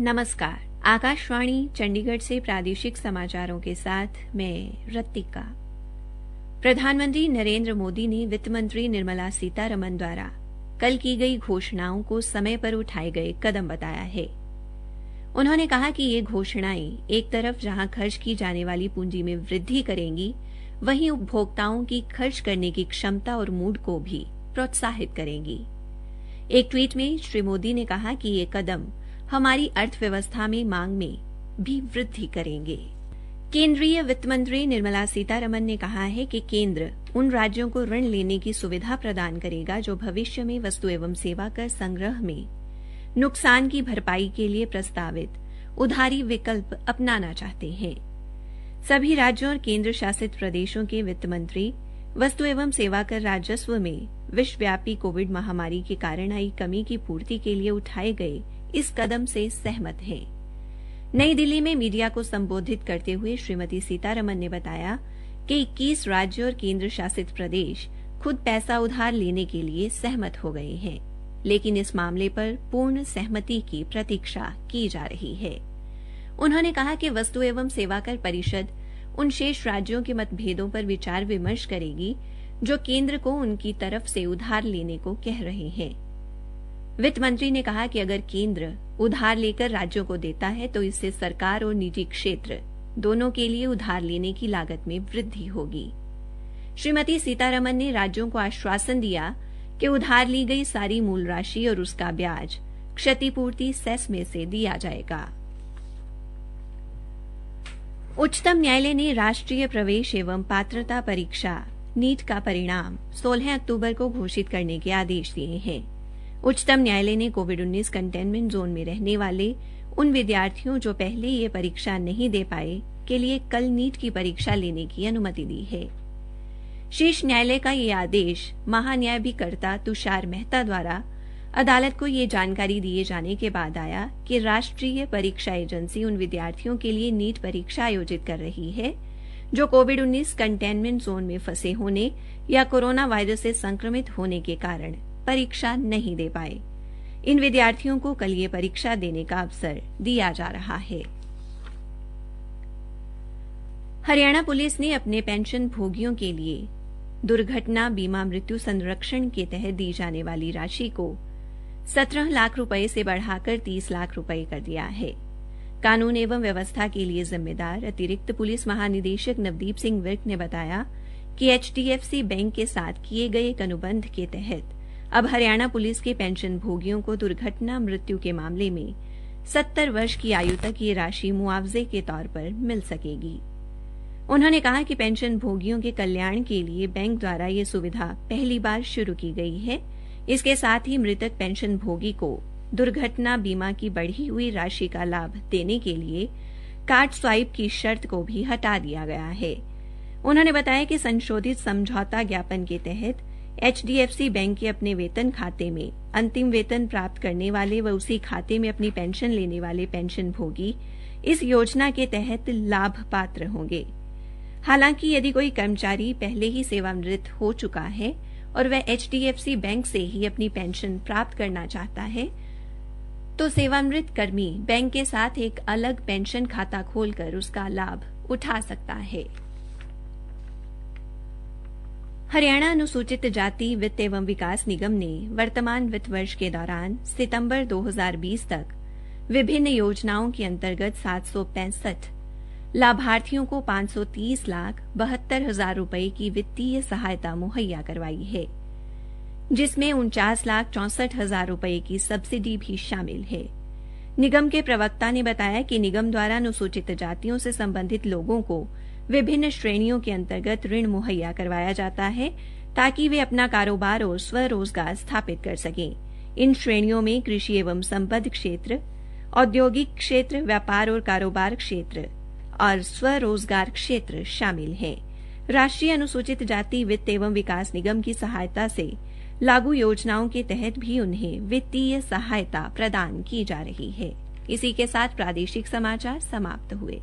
नमस्कार। आकाशवाणी चंडीगढ़ से प्रादेशिक समाचारों के साथ मैं रत्तिका। प्रधानमंत्री नरेंद्र मोदी ने वित्त मंत्री निर्मला सीतारमण द्वारा कल की गई घोषणाओं को समय पर उठाए गए कदम बताया है। उन्होंने कहा कि ये घोषणाएं एक तरफ जहां खर्च की जाने वाली पूंजी में वृद्धि करेंगी, वहीं उपभोक्ताओं की खर्च करने की क्षमता और मूड को भी प्रोत्साहित करेंगी। एक ट्वीट में श्री मोदी ने कहा कि ये कदम हमारी अर्थव्यवस्था में मांग में भी वृद्धि करेंगे। केंद्रीय वित्त मंत्री निर्मला सीतारमण ने कहा है कि केंद्र उन राज्यों को ऋण लेने की सुविधा प्रदान करेगा जो भविष्य में वस्तु एवं सेवा कर संग्रह में नुकसान की भरपाई के लिए प्रस्तावित उधारी विकल्प अपनाना चाहते हैं। सभी राज्यों और केंद्र शासित प्रदेशों के वित्त मंत्री वस्तु एवं सेवा कर राजस्व में विश्वव्यापी कोविड महामारी के कारण आई कमी की पूर्ति के लिए उठाए गए इस कदम से सहमत हैं। नई दिल्ली में मीडिया को संबोधित करते हुए श्रीमती सीतारमण ने बताया कि 21 राज्य और केंद्र शासित प्रदेश खुद पैसा उधार लेने के लिए सहमत हो गए हैं, लेकिन इस मामले पर पूर्ण सहमति की प्रतीक्षा की जा रही है। उन्होंने कहा कि वस्तु एवं सेवाकर परिषद उन शेष राज्यों के मतभेदों पर विचार विमर्श करेगी जो केंद्र को उनकी तरफ से उधार लेने को कह रहे हैं। वित्त मंत्री ने कहा कि अगर केंद्र उधार लेकर राज्यों को देता है तो इससे सरकार और निजी क्षेत्र दोनों के लिए उधार लेने की लागत में वृद्धि होगी। श्रीमती सीतारमण ने राज्यों को आश्वासन दिया कि उधार ली गई सारी मूल राशि और उसका ब्याज क्षतिपूर्ति सेस में से दिया जाएगा। उच्चतम न्यायालय ने राष्ट्रीय प्रवेश एवं पात्रता परीक्षा नीट का परिणाम 16 अक्टूबर को घोषित करने के आदेश दिए हैं। उच्चतम न्यायालय ने कोविड-19 कंटेनमेंट जोन में रहने वाले उन विद्यार्थियों जो पहले ये परीक्षा नहीं दे पाए के लिए कल नीट की परीक्षा लेने की अनुमति दी है। शीर्ष न्यायालय का ये आदेश महान्यायाधिकर्ता तुषार मेहता द्वारा अदालत को ये जानकारी दिए जाने के बाद आया कि राष्ट्रीय परीक्षा एजेंसी उन विद्यार्थियों के लिए नीट परीक्षा आयोजित कर रही है जो कोविड-19 कंटेनमेंट जोन में फंसे होने या कोरोना वायरस से संक्रमित होने के कारण परीक्षा नहीं दे पाए। इन विद्यार्थियों को कल ये परीक्षा देने का अवसर दिया जा रहा है। हरियाणा पुलिस ने अपने पेंशन भोगियों के लिए दुर्घटना बीमा मृत्यु संरक्षण के तहत दी जाने वाली राशि को 17 लाख रुपए से बढ़ाकर 30 लाख रुपए कर दिया है। कानून एवं व्यवस्था के लिए जिम्मेदार अतिरिक्त पुलिस महानिदेशक नवदीप सिंह विर्क ने बताया कि HDFC बैंक के साथ किए गए एक अनुबंध के तहत अब हरियाणा पुलिस के पेंशन भोगियों को दुर्घटना मृत्यु के मामले में 70 वर्ष की आयु तक ये राशि मुआवजे के तौर पर मिल सकेगी। उन्होंने कहा कि पेंशन भोगियों के कल्याण के लिए बैंक द्वारा ये सुविधा पहली बार शुरू की गई है। इसके साथ ही मृतक पेंशन भोगी को दुर्घटना बीमा की बढ़ी हुई राशि का लाभ देने के लिए कार्ड स्वाइप की शर्त को भी हटा दिया गया है। उन्होंने बताया कि संशोधित समझौता ज्ञापन के तहत HDFC बैंक के अपने वेतन खाते में अंतिम वेतन प्राप्त करने वाले व उसी खाते में अपनी पेंशन लेने वाले पेंशन भोगी इस योजना के तहत लाभ पात्र होंगे। हालांकि यदि कोई कर्मचारी पहले ही सेवानिवृत्त हो चुका है और वह HDFC बैंक से ही अपनी पेंशन प्राप्त करना चाहता है तो सेवानिवृत्त कर्मी बैंक के साथ एक अलग पेंशन खाता खोलकर उसका लाभ उठा सकता है। हरियाणा अनुसूचित जाति वित्त एवं विकास निगम ने वर्तमान वित्त वर्ष के दौरान सितंबर 2020 तक विभिन्न योजनाओं के अंतर्गत 765 लाभार्थियों को 530,72,000 रुपए की वित्तीय सहायता मुहैया करवाई है, जिसमें 49,64,000 रुपए की सब्सिडी भी शामिल है। निगम के प्रवक्ता ने बताया कि निगम द्वारा अनुसूचित जातियों से संबंधित लोगों को विभिन्न श्रेणियों के अंतर्गत ऋण मुहैया करवाया जाता है ताकि वे अपना कारोबार और स्वरोजगार स्थापित कर सकें। इन श्रेणियों में कृषि एवं संबद्ध क्षेत्र, औद्योगिक क्षेत्र, व्यापार और कारोबार क्षेत्र और स्वरोजगार क्षेत्र शामिल हैं। राष्ट्रीय अनुसूचित जाति वित्त एवं विकास निगम की सहायता से लागू योजनाओं के तहत भी उन्हें वित्तीय सहायता प्रदान की जा रही है। इसी के साथ प्रादेशिक समाचार समाप्त हुए।